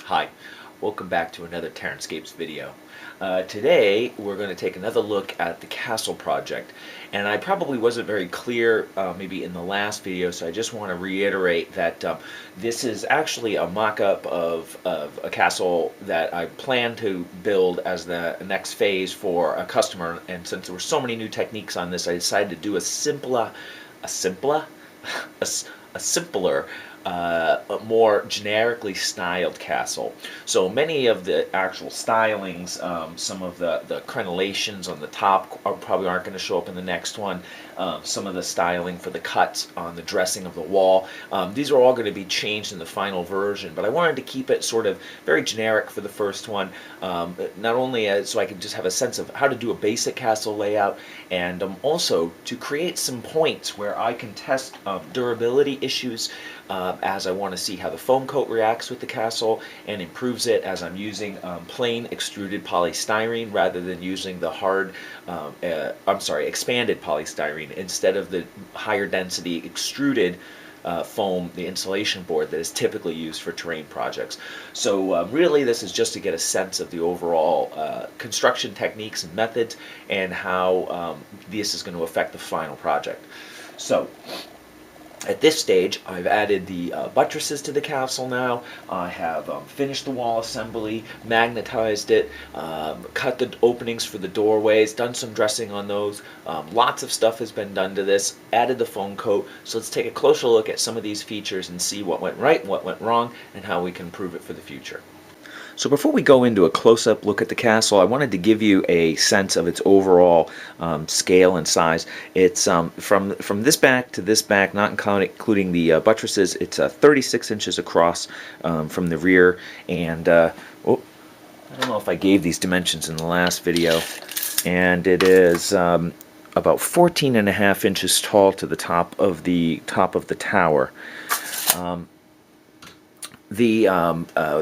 Hi, welcome back to another TerranScapes video. Today we're going to take another look at the castle project, and I probably wasn't very clear maybe in the last video, so I just want to reiterate that this is actually a mock-up of a castle that I plan to build as the next phase for a customer, and since there were so many new techniques on this, I decided to do a simpler, a more generically styled castle. So many of the actual stylings, some of the crenellations on the top probably aren't going to show up in the next one. Some of the styling for the cuts on the dressing of the wall, these are all going to be changed in the final version, but I wanted to keep it sort of very generic for the first one, not only so I could just have a sense of how to do a basic castle layout, and also to create some points where I can test durability issues as I want to see how the foam coat reacts with the castle and improves it as I'm using plain extruded polystyrene rather than using the hard, expanded polystyrene instead of the higher density extruded foam, the insulation board that is typically used for terrain projects. So really this is just to get a sense of the overall construction techniques and methods and how this is going to affect the final project. So at this stage, I've added the buttresses to the castle now. I have finished the wall assembly, magnetized it, cut the openings for the doorways, done some dressing on those. Lots of stuff has been done to this, added the foam coat. So let's take a closer look at some of these features and see what went right, what went wrong, and how we can improve it for the future. So before we go into a close-up look at the castle, I wanted to give you a sense of its overall scale and size. It's from this back to this back, not including the buttresses, it's 36 inches across from the rear, and I don't know if I gave these dimensions in the last video, and it is about 14.5 inches tall to the top of the tower. The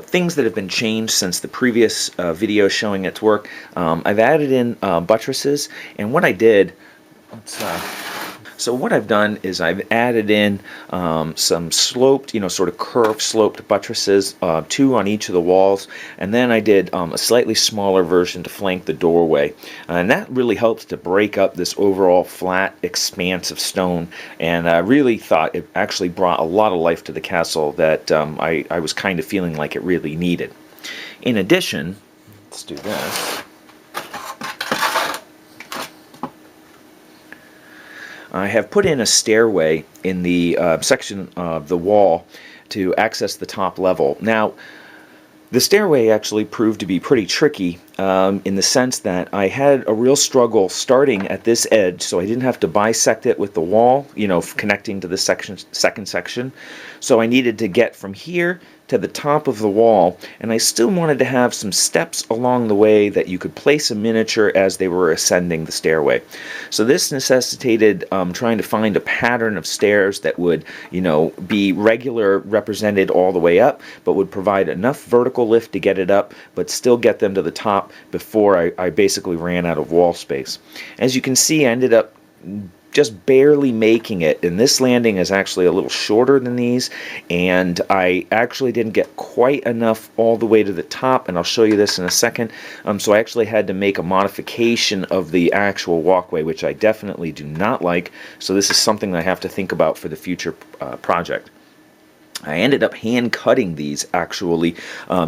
things that have been changed since the previous video showing its work, I've added in buttresses, and what I did, so what I've done is I've added in some sloped, sort of curved sloped buttresses, 2 on each of the walls, and then I did a slightly smaller version to flank the doorway, and that really helps to break up this overall flat expanse of stone, and I really thought it actually brought a lot of life to the castle that I was kind of feeling like it really needed. In addition, let's do this. I have put in a stairway in the section of the wall to access the top level. Now, the stairway actually proved to be pretty tricky in the sense that I had a real struggle starting at this edge, so I didn't have to bisect it with the wall, connecting to the second section. So I needed to get from here to the top of the wall, and I still wanted to have some steps along the way that you could place a miniature as they were ascending the stairway. So this necessitated trying to find a pattern of stairs that would, be regular represented all the way up, but would provide enough vertical lift to get it up, but still get them to the top before I basically ran out of wall space. As you can see, I ended up just barely making it, and this landing is actually a little shorter than these, and I actually didn't get quite enough all the way to the top, and I'll show you this in a second. So I actually had to make a modification of the actual walkway, which I definitely do not like, so this is something that I have to think about for the future project. I ended up hand cutting these actually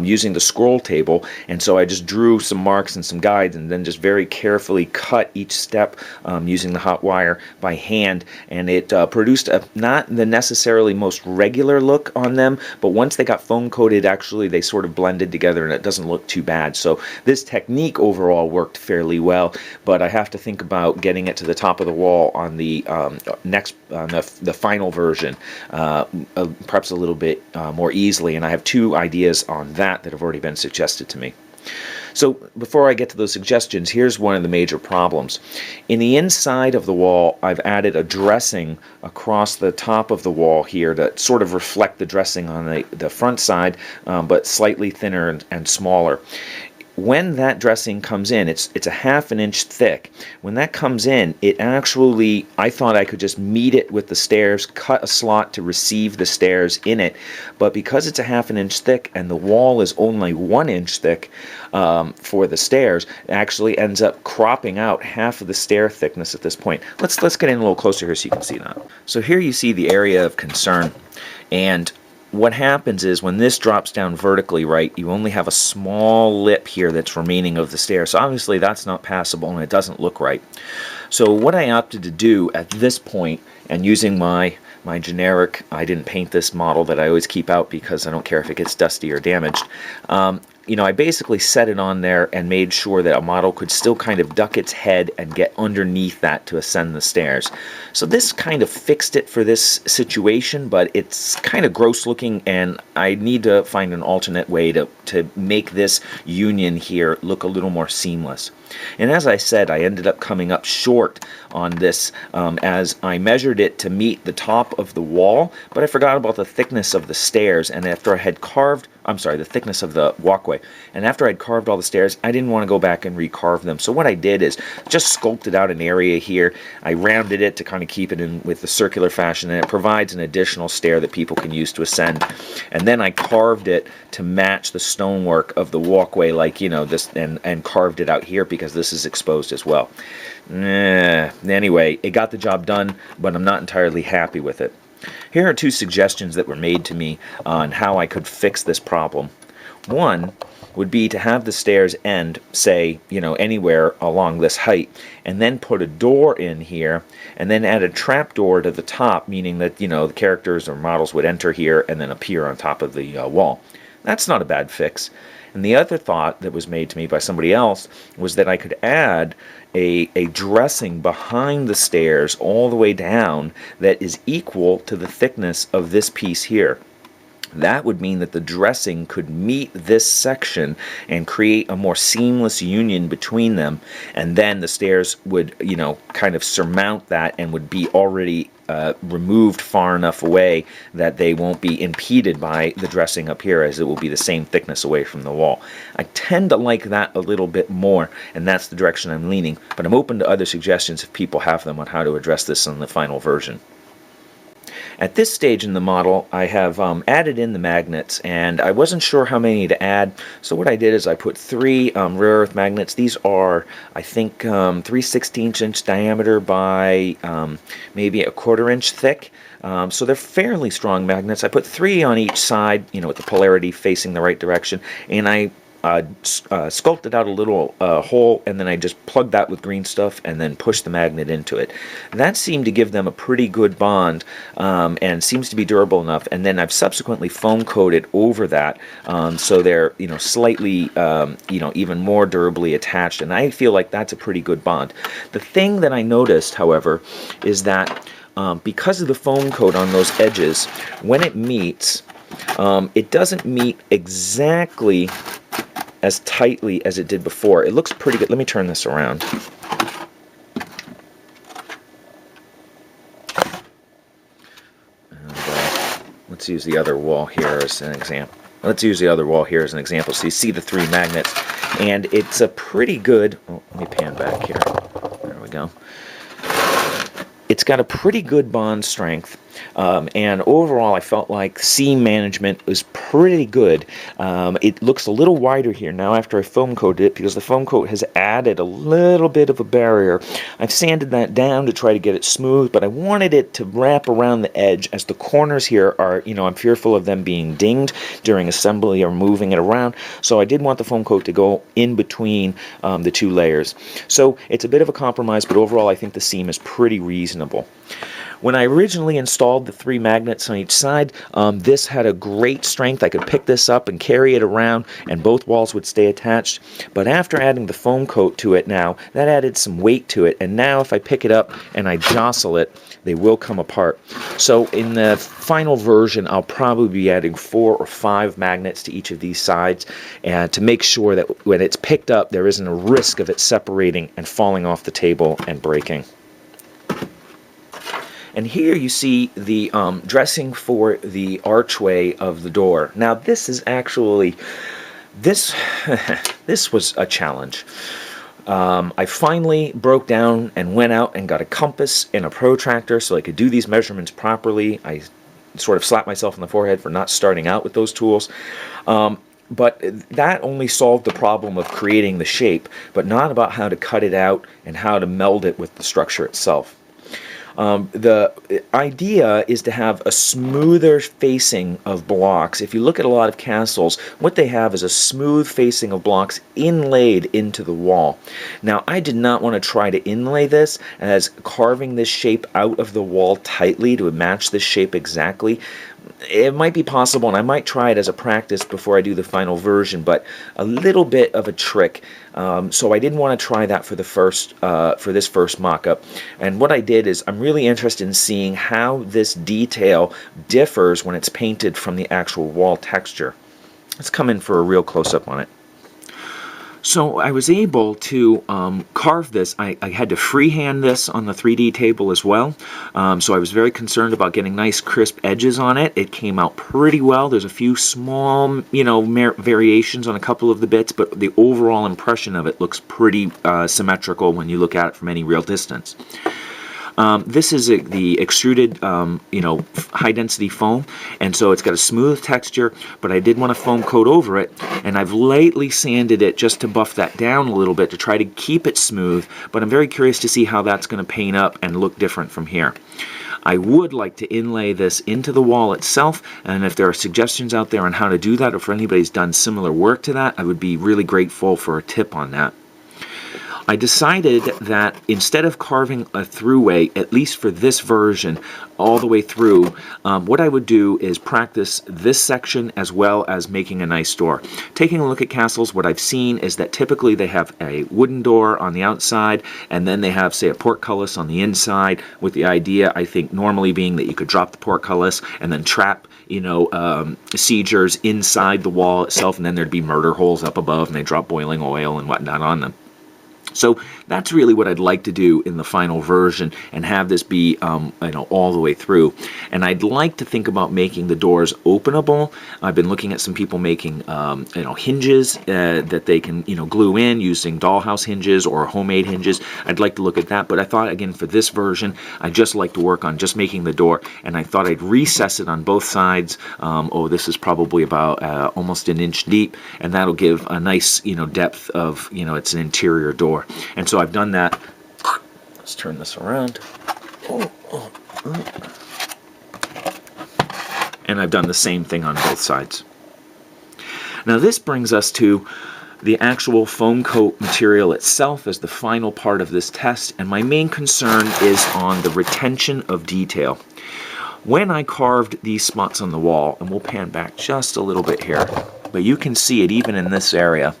using the scroll table, and so I just drew some marks and some guides and then just very carefully cut each step using the hot wire by hand, and it produced not the necessarily most regular look on them, but once they got foam coated, actually they sort of blended together and it doesn't look too bad. So this technique overall worked fairly well, but I have to think about getting it to the top of the wall on the the final version, perhaps a little bit more easily, and I have 2 ideas on that have already been suggested to me. So before I get to those suggestions, here's one of the major problems. In the inside of the wall, I've added a dressing across the top of the wall here to sort of reflect the dressing on the front side, but slightly thinner and smaller. when that dressing comes in, it's a 1/2 inch thick. When that comes in, it actually, I thought I could just meet it with the stairs, cut a slot to receive the stairs in it, but because it's a 1/2 inch thick and the wall is only 1 inch thick for the stairs, it actually ends up cropping out half of the stair thickness at this point. Let's get in a little closer here so you can see that. So here you see the area of concern, and what happens is when this drops down vertically, right, you only have a small lip here that's remaining of the stair. So obviously that's not passable and it doesn't look right. So what I opted to do at this point, and using my generic, I didn't paint this model that I always keep out because I don't care if it gets dusty or damaged, you know, I basically set it on there and made sure that a model could still kind of duck its head and get underneath that to ascend the stairs. So this kind of fixed it for this situation, but it's kind of gross looking, and I need to find an alternate way to make this union here look a little more seamless. And as I said, I ended up coming up short on this as I measured it to meet the top of the wall, but I forgot about the thickness of the stairs, and after I had carved, the thickness of the walkway, and after I'd carved all the stairs, I didn't want to go back and recarve them. So what I did is just sculpted out an area here. I rounded it to kind of keep it in with the circular fashion, and it provides an additional stair that people can use to ascend. And then I carved it to match the stonework of the walkway, like, you know, this, and carved it out here because this is exposed as well. Anyway, it got the job done, but I'm not entirely happy with it. Here are 2 suggestions that were made to me on how I could fix this problem. One would be to have the stairs end, say, you know, anywhere along this height, and then put a door in here, and then add a trap door to the top, meaning that, you know, the characters or models would enter here and then appear on top of the wall. That's not a bad fix. And the other thought that was made to me by somebody else was that I could add a dressing behind the stairs all the way down that is equal to the thickness of this piece here. That would mean that the dressing could meet this section and create a more seamless union between them, and then the stairs would, you know, kind of surmount that and would be already removed far enough away that they won't be impeded by the dressing up here, as it will be the same thickness away from the wall. I tend to like that a little bit more, and that's the direction I'm leaning, but I'm open to other suggestions if people have them on how to address this in the final version. At this stage in the model, I have added in the magnets, and I wasn't sure how many to add, so what I did is I put 3 rare earth magnets. These are, I think, 3/16 inch diameter by maybe a 1/4 inch thick. So they're fairly strong magnets. I put 3 on each side, you know, with the polarity facing the right direction, and I sculpted out a little hole, and then I just plugged that with green stuff and then pushed the magnet into it. That seemed to give them a pretty good bond, and seems to be durable enough, and then I've subsequently foam coated over that, so they're, you know, slightly, you know, even more durably attached, and I feel like that's a pretty good bond. The thing that I noticed, however, is that because of the foam coat on those edges, when it meets, it doesn't meet exactly as tightly as it did before. It looks pretty good. Let me turn this around. And, let's use the other wall here as an example. So you see the 3 magnets, and it's a pretty good, oh, let me pan back here. There we go. It's got a pretty good bond strength, and overall I felt like seam management was pretty good. It looks a little wider here now after I foam coated it, because the foam coat has added a little bit of a barrier. I've sanded that down to try to get it smooth, but I wanted it to wrap around the edge, as the corners here are, you know, I'm fearful of them being dinged during assembly or moving it around, so I did want the foam coat to go in between the 2 layers. So it's a bit of a compromise, but overall I think the seam is pretty reasonable. When I originally installed the 3 magnets on each side, this had a great strength. I could pick this up and carry it around, and both walls would stay attached. But after adding the foam coat to it now, that added some weight to it, and now if I pick it up and I jostle it, they will come apart. So in the final version, I'll probably be adding 4 or 5 magnets to each of these sides, and to make sure that when it's picked up, there isn't a risk of it separating and falling off the table and breaking. And here you see the dressing for the archway of the door. Now this is actually This, this was a challenge. I finally broke down and went out and got a compass and a protractor so I could do these measurements properly. I sort of slapped myself on the forehead for not starting out with those tools. But that only solved the problem of creating the shape, but not about how to cut it out and how to meld it with the structure itself. The idea is to have a smoother facing of blocks. If you look at a lot of castles, what they have is a smooth facing of blocks inlaid into the wall. Now, I did not want to try to inlay this as carving this shape out of the wall tightly to match this shape exactly. It might be possible, and I might try it as a practice before I do the final version, but a little bit of a trick. So I didn't want to try that for the first, for this first mock-up. And what I did is I'm really interested in seeing how this detail differs when it's painted from the actual wall texture. Let's come in for a real close-up on it. So I was able to carve this. I had to freehand this on the 3D table as well. So I was very concerned about getting nice crisp edges on it. It came out pretty well. There's a few small, variations on a couple of the bits, but the overall impression of it looks pretty symmetrical when you look at it from any real distance. This is the extruded, high-density foam, and so it's got a smooth texture, but I did want to foam coat over it, and I've lightly sanded it just to buff that down a little bit to try to keep it smooth, but I'm very curious to see how that's going to paint up and look different from here. I would like to inlay this into the wall itself, and if there are suggestions out there on how to do that, or if anybody's done similar work to that, I would be really grateful for a tip on that. I decided that instead of carving a throughway, at least for this version, all the way through, what I would do is practice this section as well as making a nice door. Taking a look at castles, what I've seen is that typically they have a wooden door on the outside, and then they have, say, a portcullis on the inside, with the idea, I think, normally being that you could drop the portcullis and then trap siegers inside the wall itself, and then there'd be murder holes up above, and they drop boiling oil and whatnot on them. So that's really what I'd like to do in the final version and have this be, all the way through. And I'd like to think about making the doors openable. I've been looking at some people making, hinges that they can, glue in using dollhouse hinges or homemade hinges. I'd like to look at that. But I thought, again, for this version, I'd just like to work on just making the door. And I thought I'd recess it on both sides. This is probably about almost an inch deep. And that'll give a nice, depth of, it's an interior door. And so I've done that. Let's turn this around. And I've done the same thing on both sides. Now this brings us to the actual foam coat material itself as the final part of this test, and my main concern is on the retention of detail. When I carved these spots on the wall, and we'll pan back just a little bit here, but you can see it even in this area,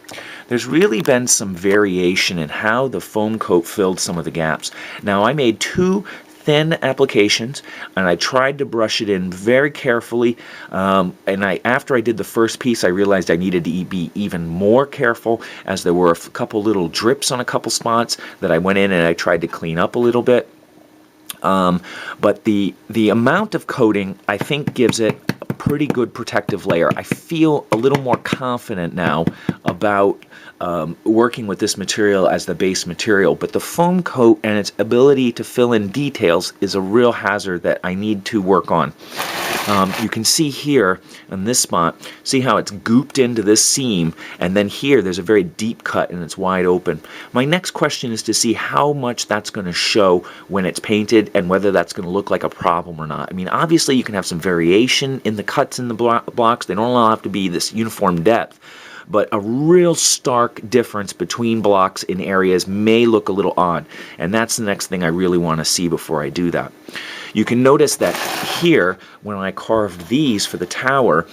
there's really been some variation in how the foam coat filled some of the gaps. Now I made two thin applications, and I tried to brush it in very carefully, after I did the first piece, I realized I needed to be even more careful, as there were a couple little drips on a couple spots that I went in and I tried to clean up a little bit. But the amount of coating, I think, gives it a pretty good protective layer. I feel a little more confident now about working with this material as the base material, but the foam coat and its ability to fill in details is a real hazard that I need to work on. You can see here in this spot, see how it's gooped into this seam, and then here there's a very deep cut and it's wide open. My next question is to see how much that's going to show when it's painted and whether that's going to look like a problem or not. I mean, obviously you can have some variation in the cuts in the blocks. They don't all have to be this uniform depth, but a real stark difference between blocks in areas may look a little odd, and that's the next thing I really want to see before I do that. You can notice that here, when I carved these for the tower,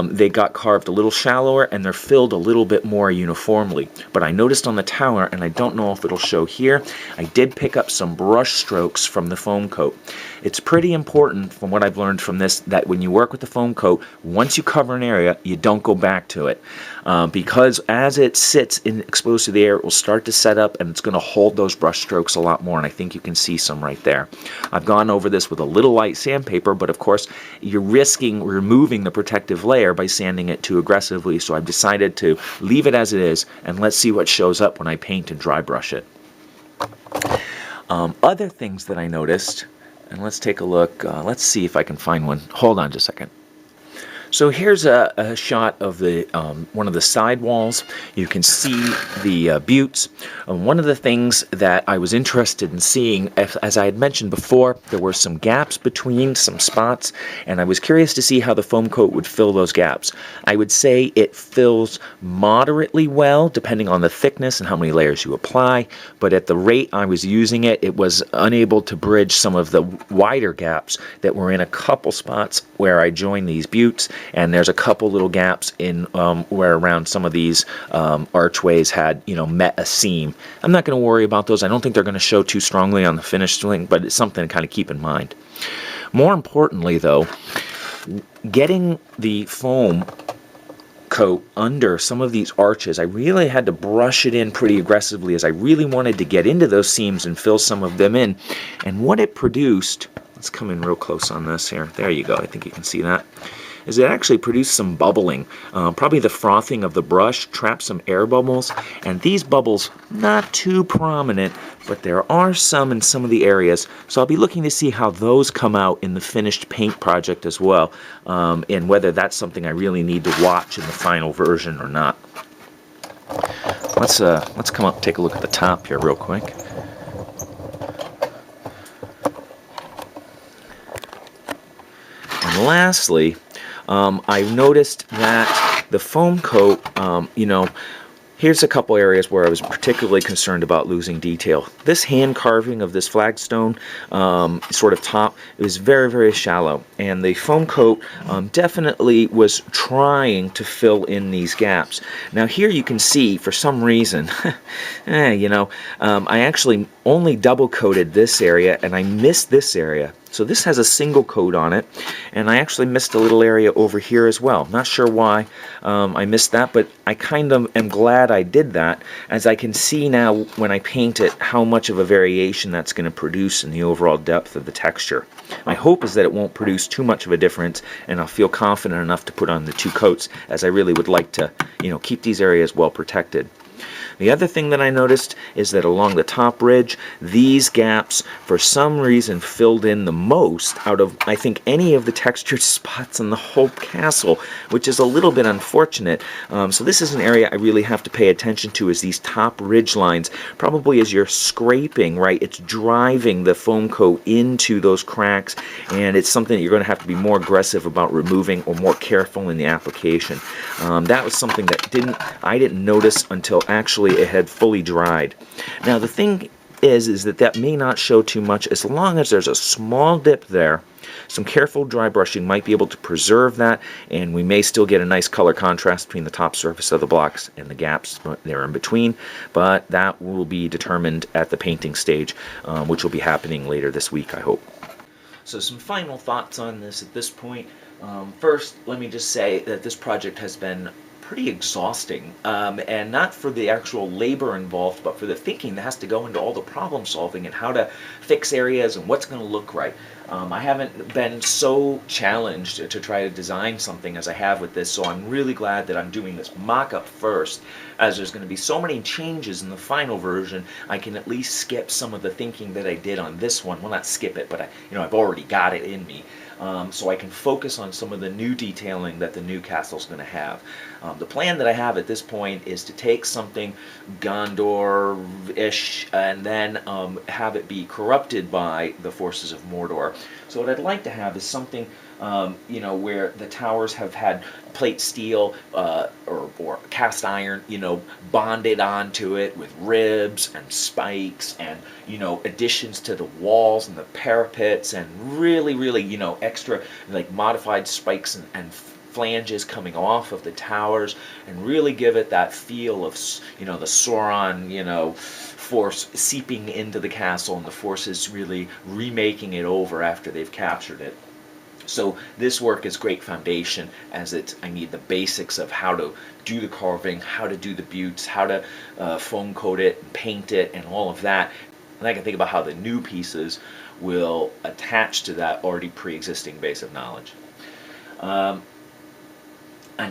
they got carved a little shallower and they're filled a little bit more uniformly. But I noticed on the tower, and I don't know if it'll show here, I did pick up some brush strokes from the foam coat. It's pretty important, from what I've learned from this, that when you work with the foam coat, once you cover an area, you don't go back to it. Because as it sits exposed to the air, it will start to set up and it's going to hold those brush strokes a lot more, and I think you can see some right there. I've gone over this with a little light sandpaper, but of course you're risking removing the protective layer by sanding it too aggressively, so I've decided to leave it as it is, and let's see what shows up when I paint and dry brush it. Other things that I noticed, and let's take a look, let's see if I can find one. Hold on just a second. So here's a shot of the one of the side walls. You can see the buttes. One of the things that I was interested in seeing, as I had mentioned before, there were some gaps between some spots, and I was curious to see how the foam coat would fill those gaps. I would say it fills moderately well, depending on the thickness and how many layers you apply, but at the rate I was using it, it was unable to bridge some of the wider gaps that were in a couple spots where I joined these buttes. And there's a couple little gaps in where around some of these archways had, met a seam. I'm not going to worry about those. I don't think they're going to show too strongly on the finished thing, but it's something to kind of keep in mind. More importantly, though, getting the foam coat under some of these arches, I really had to brush it in pretty aggressively, as I really wanted to get into those seams and fill some of them in. And what it produced, let's come in real close on this here. There you go. I think you can see that. Is it actually produced some bubbling. Probably the frothing of the brush trapped some air bubbles, and these bubbles not too prominent, but there are some in some of the areas, so I'll be looking to see how those come out in the finished paint project as well, and whether that's something I really need to watch in the final version or not. Let's come up and take a look at the top here real quick. And lastly, I've noticed that the foam coat, here's a couple areas where I was particularly concerned about losing detail. This hand carving of this flagstone sort of top is very, very shallow, and the foam coat definitely was trying to fill in these gaps. Now here you can see, for some reason, I actually only double coated this area, and I missed this area. So this has a single coat on it, and I actually missed a little area over here as well. Not sure why I missed that, but I kind of am glad I did that, as I can see now when I paint it how much of a variation that's going to produce in the overall depth of the texture. My hope is that it won't produce too much of a difference, and I'll feel confident enough to put on the two coats, as I really would like to, keep these areas well protected. The other thing that I noticed is that along the top ridge, these gaps, for some reason, filled in the most out of, I think, any of the textured spots in the whole castle, which is a little bit unfortunate. So this is an area I really have to pay attention to, is these top ridge lines. Probably as you're scraping, right, it's driving the foam coat into those cracks, and it's something that you're going to have to be more aggressive about removing, or more careful in the application. That was something that I didn't notice until actually it had fully dried. Now the thing is that may not show too much, as long as there's a small dip there. Some careful dry brushing might be able to preserve that, and we may still get a nice color contrast between the top surface of the blocks and the gaps there in between, but that will be determined at the painting stage, which will be happening later this week, I hope. So some final thoughts on this at this point. First, let me just say that this project has been pretty exhausting, and not for the actual labor involved, but for the thinking that has to go into all the problem solving and how to fix areas and what's going to look right. I haven't been so challenged to try to design something as I have with this, so I'm really glad that I'm doing this mock-up first, as there's going to be so many changes in the final version. I can at least skip some of the thinking that I did on this one. Well, not skip it, but I've already got it in me. So I can focus on some of the new detailing that the new castle's going to have. The plan that I have at this point is to take something Gondor-ish and then have it be corrupted by the forces of Mordor. So what I'd like to have is something where the towers have had plate steel or cast iron, bonded onto it with ribs and spikes and, additions to the walls and the parapets, and really, extra, like, modified spikes and flanges coming off of the towers, and really give it that feel of, the Sauron, force seeping into the castle, and the forces really remaking it over after they've captured it. So this work is great foundation, as I need the basics of how to do the carving, how to do the buttes, how to foam coat it and paint it and all of that. And I can think about how the new pieces will attach to that already pre-existing base of knowledge. And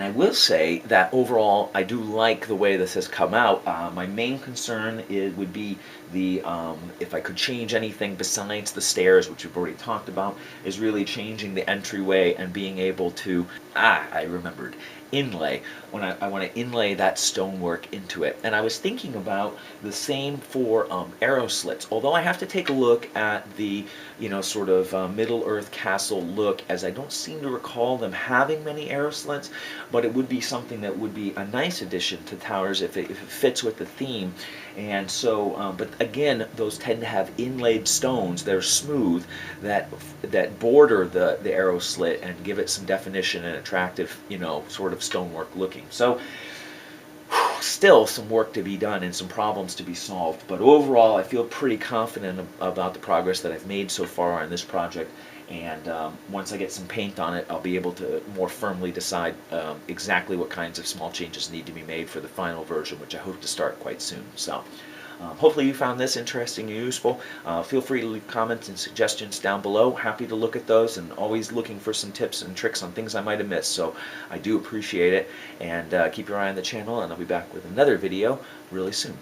I will say that overall, I do like the way this has come out. My main concern would be if I could change anything besides the stairs, which we've already talked about, is really changing the entryway and being able to, I remembered, inlay, when I want to inlay that stonework into it. And I was thinking about the same for arrow slits, although I have to take a look at the, sort of Middle-earth castle look, as I don't seem to recall them having many arrow slits, but it would be something that would be a nice addition to towers if it fits with the theme. And so, but again, those tend to have inlaid stones. They're smooth, that border the arrow slit and give it some definition and attractive, sort of stonework looking. So, still some work to be done and some problems to be solved. But overall, I feel pretty confident about the progress that I've made so far on this project. And once I get some paint on it, I'll be able to more firmly decide exactly what kinds of small changes need to be made for the final version, which I hope to start quite soon. So hopefully you found this interesting and useful. Feel free to leave comments and suggestions down below. Happy to look at those, and always looking for some tips and tricks on things I might have missed. So I do appreciate it. And keep your eye on the channel, and I'll be back with another video really soon.